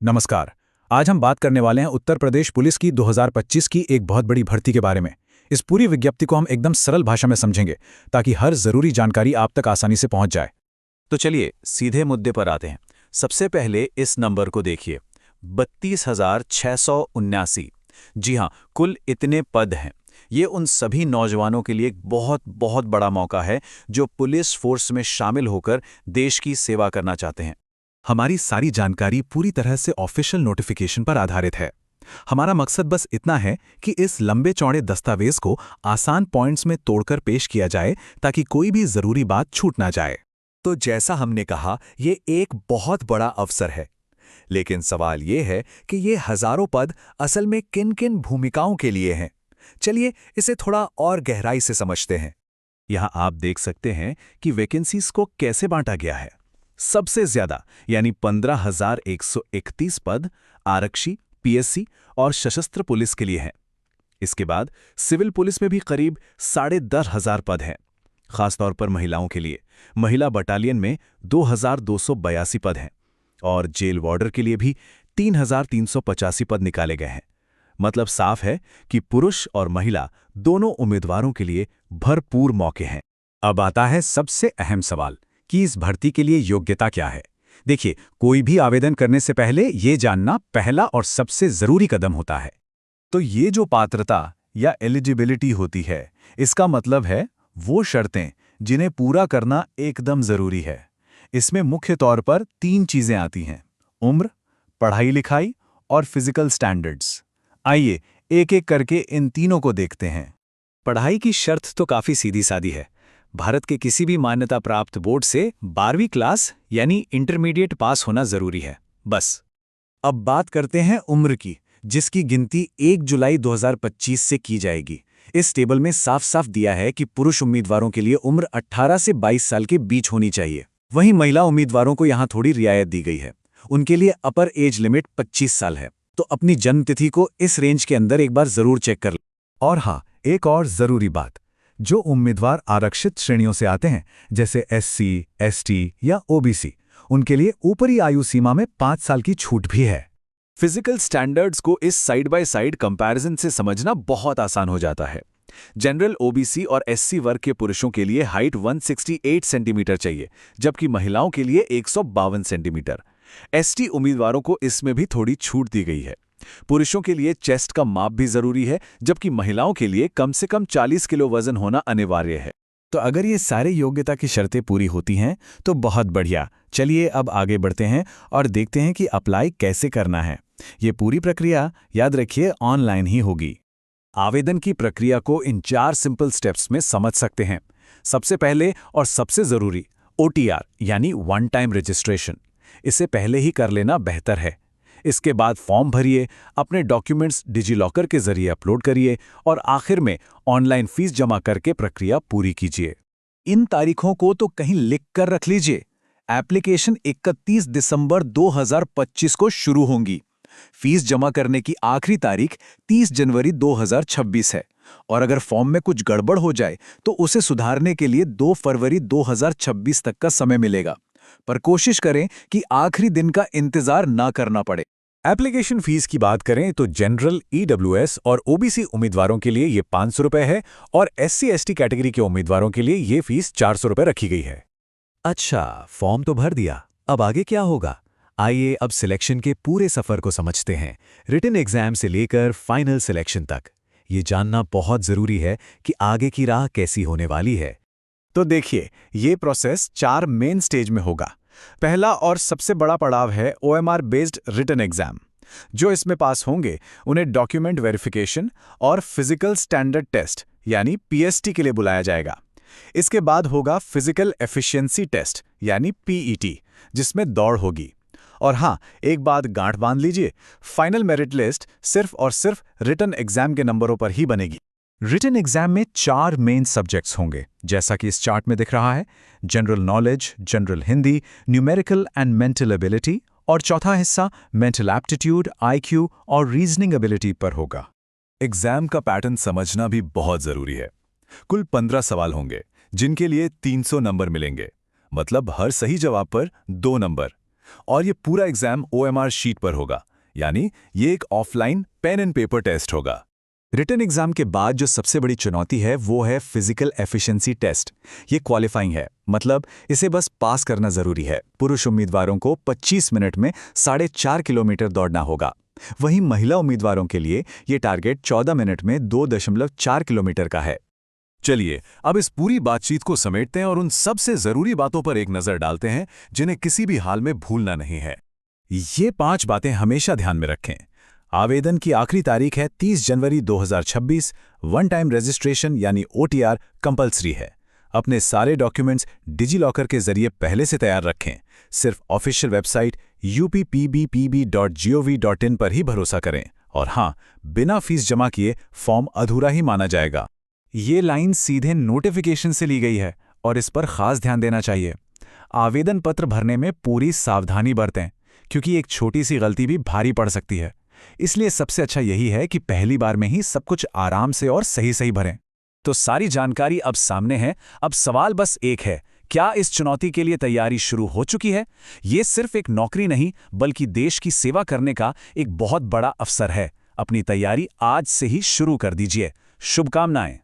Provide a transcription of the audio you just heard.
नमस्कार। आज हम बात करने वाले हैं उत्तर प्रदेश पुलिस की 2025 की एक बहुत बड़ी भर्ती के बारे में। इस पूरी विज्ञप्ति को हम एकदम सरल भाषा में समझेंगे ताकि हर जरूरी जानकारी आप तक आसानी से पहुंच जाए। तो चलिए सीधे मुद्दे पर आते हैं। सबसे पहले इस नंबर को देखिए, 32,679। जी हाँ, कुल इतने पद हैं। ये उन सभी नौजवानों के लिए एक बहुत बहुत बड़ा मौका है जो पुलिस फोर्स में शामिल होकर देश की सेवा करना चाहते हैं। हमारी सारी जानकारी पूरी तरह से ऑफिशियल नोटिफिकेशन पर आधारित है। हमारा मकसद बस इतना है कि इस लंबे चौड़े दस्तावेज को आसान पॉइंट्स में तोड़कर पेश किया जाए ताकि कोई भी जरूरी बात छूट ना जाए। तो जैसा हमने कहा, ये एक बहुत बड़ा अवसर है। लेकिन सवाल ये है कि ये हजारों पद असल में किन किन भूमिकाओं के लिए हैं। चलिए इसे थोड़ा और गहराई से समझते हैं। यहाँ आप देख सकते हैं कि वैकेंसीज को कैसे बांटा गया है। सबसे ज्यादा यानी 15,131 पद आरक्षी, पीएससी और सशस्त्र पुलिस के लिए हैं। इसके बाद सिविल पुलिस में भी करीब 10,500 पद हैं, खासतौर पर महिलाओं के लिए। महिला बटालियन में 2,282 पद हैं और जेल वार्डर के लिए भी 3,385 पद निकाले गए हैं। मतलब साफ है कि पुरुष और महिला दोनों उम्मीदवारों के लिए भरपूर मौके हैं। अब आता है सबसे अहम सवाल कि इस भर्ती के लिए योग्यता क्या है। देखिए, कोई भी आवेदन करने से पहले ये जानना पहला और सबसे जरूरी कदम होता है। तो ये जो पात्रता या एलिजिबिलिटी होती है, इसका मतलब है वो शर्तें जिन्हें पूरा करना एकदम जरूरी है। इसमें मुख्य तौर पर 3 चीजें आती हैं: उम्र, पढ़ाई लिखाई और फिजिकल स्टैंडर्ड्स। आइए एक एक करके इन तीनों को देखते हैं। पढ़ाई की शर्त तो काफी सीधी सादी है। भारत के किसी भी मान्यता प्राप्त बोर्ड से 12वीं क्लास यानी इंटरमीडिएट पास होना जरूरी है, बस। अब बात करते हैं उम्र की, जिसकी गिनती 1 जुलाई 2025 से की जाएगी। इस टेबल में साफ साफ दिया है कि पुरुष उम्मीदवारों के लिए उम्र 18 से 22 साल के बीच होनी चाहिए। वहीं महिला उम्मीदवारों को यहां थोड़ी रियायत दी गई है। उनके लिए अपर एज लिमिट 25 साल है। तो अपनी जन्मतिथि को इस रेंज के अंदर एक बार जरूर चेक कर लें। और हाँ, एक और जरूरी बात, जो उम्मीदवार आरक्षित श्रेणियों से आते हैं जैसे एससी, एसटी या ओबीसी, उनके लिए ऊपरी आयु सीमा में 5 साल की छूट भी है। फिजिकल स्टैंडर्ड्स को इस साइड बाय साइड कंपैरिजन से समझना बहुत आसान हो जाता है। जनरल ओबीसी और एससी वर्ग के पुरुषों के लिए हाइट 168 सेंटीमीटर चाहिए, जबकि महिलाओं के लिए 152 सेंटीमीटर। एसटी उम्मीदवारों को इसमें भी थोड़ी छूट दी गई है। पुरुषों के लिए चेस्ट का माप भी जरूरी है, जबकि महिलाओं के लिए कम से कम 40 किलो वजन होना अनिवार्य है। तो अगर ये सारे योग्यता की शर्तें पूरी होती हैं तो बहुत बढ़िया। चलिए अब आगे बढ़ते हैं और देखते हैं कि अप्लाई कैसे करना है। ये पूरी प्रक्रिया, याद रखिए, ऑनलाइन ही होगी। आवेदन की प्रक्रिया को इन 4 सिंपल स्टेप्स में समझ सकते हैं। सबसे पहले और सबसे जरूरी, OTR यानी वन टाइम रजिस्ट्रेशन। इसे पहले ही कर लेना बेहतर है। इसके बाद फॉर्म भरिए, अपने डॉक्यूमेंट्स डिजिलॉकर के जरिए अपलोड करिए और आखिर में ऑनलाइन फीस जमा करके प्रक्रिया पूरी कीजिए। इन तारीखों को तो कहीं लिख कर रख लीजिए। एप्लीकेशन 31 दिसंबर 2025 को शुरू होंगी। फीस जमा करने की आखिरी तारीख 30 जनवरी 2026 है और अगर फॉर्म में कुछ गड़बड़ हो जाए तो उसे सुधारने के लिए 2 फरवरी 2026 तक का समय मिलेगा। पर कोशिश करें कि आखिरी दिन का इंतजार ना करना पड़े। एप्लीकेशन फीस की बात करें तो जनरल, ईडब्ल्यूएस और ओबीसी उम्मीदवारों के लिए ये 500 रुपये है और एससी एसटी कैटेगरी के उम्मीदवारों के लिए ये फीस 400 रुपये रखी गई है। अच्छा, फॉर्म तो भर दिया, अब आगे क्या होगा? आइए अब सिलेक्शन के पूरे सफर को समझते हैं, रिटन एग्जाम से लेकर फाइनल सिलेक्शन तक। ये जानना बहुत जरूरी है कि आगे की राह कैसी होने वाली है। तो देखिए, ये प्रोसेस 4 मेन स्टेज में होगा। पहला और सबसे बड़ा पड़ाव है OMR बेस्ड रिटन एग्जाम। जो इसमें पास होंगे उन्हें डॉक्यूमेंट वेरिफिकेशन और फिजिकल स्टैंडर्ड टेस्ट यानी PST के लिए बुलाया जाएगा। इसके बाद होगा फिजिकल एफिशिएंसी टेस्ट यानी PET, जिसमें दौड़ होगी। और हाँ, एक बात गांठ बांध लीजिए, फाइनल मेरिट लिस्ट सिर्फ और सिर्फ रिटन एग्जाम के नंबरों पर ही बनेगी। रिटन एग्जाम में 4 मेन सब्जेक्ट्स होंगे, जैसा कि इस चार्ट में दिख रहा है। General knowledge, general Hindi, numerical and mental ability और चौथा हिस्सा मेंटल एप्टीट्यूड, IQ और रीजनिंग एबिलिटी पर होगा। एग्जाम का पैटर्न समझना भी बहुत जरूरी है। कुल 15 सवाल होंगे, जिनके लिए 300 नंबर मिलेंगे। मतलब हर सही जवाब पर 2 नंबर। और ये पूरा एग्जाम OMR शीट पर होगा, यानी ये एक offline pen and paper test होगा। रिटन एग्जाम के बाद जो सबसे बड़ी चुनौती है वो है फिजिकल एफिशिएंसी टेस्ट। ये क्वालिफाइंग है, मतलब इसे बस पास करना जरूरी है। पुरुष उम्मीदवारों को 25 मिनट में 4.5 किलोमीटर दौड़ना होगा। वहीं महिला उम्मीदवारों के लिए ये टारगेट 14 मिनट में 2.4 किलोमीटर का है। चलिए अब इस पूरी बातचीत को समेटते हैं और उन सबसे जरूरी बातों पर एक नजर डालते हैं जिन्हें किसी भी हाल में भूलना नहीं है। ये 5 बातें हमेशा ध्यान में रखें। आवेदन की आखिरी तारीख है 30 जनवरी 2026। वन टाइम रजिस्ट्रेशन यानी OTR कंपल्सरी है। अपने सारे डॉक्यूमेंट्स डिजीलॉकर के जरिए पहले से तैयार रखें। सिर्फ ऑफिशियल वेबसाइट uppbpb.gov.in पर ही भरोसा करें। और हाँ, बिना फीस जमा किए फॉर्म अधूरा ही माना जाएगा। ये लाइन सीधे नोटिफिकेशन से ली गई है और इस पर खास ध्यान देना चाहिए। आवेदन पत्र भरने में पूरी सावधानी बरतें, क्योंकि एक छोटी सी गलती भी भारी पड़ सकती है। इसलिए सबसे अच्छा यही है कि पहली बार में ही सब कुछ आराम से और सही सही भरें। तो सारी जानकारी अब सामने है। अब सवाल बस एक है, क्या इस चुनौती के लिए तैयारी शुरू हो चुकी है? ये सिर्फ एक नौकरी नहीं, बल्कि देश की सेवा करने का एक बहुत बड़ा अवसर है। अपनी तैयारी आज से ही शुरू कर दीजिए। शुभकामनाएं।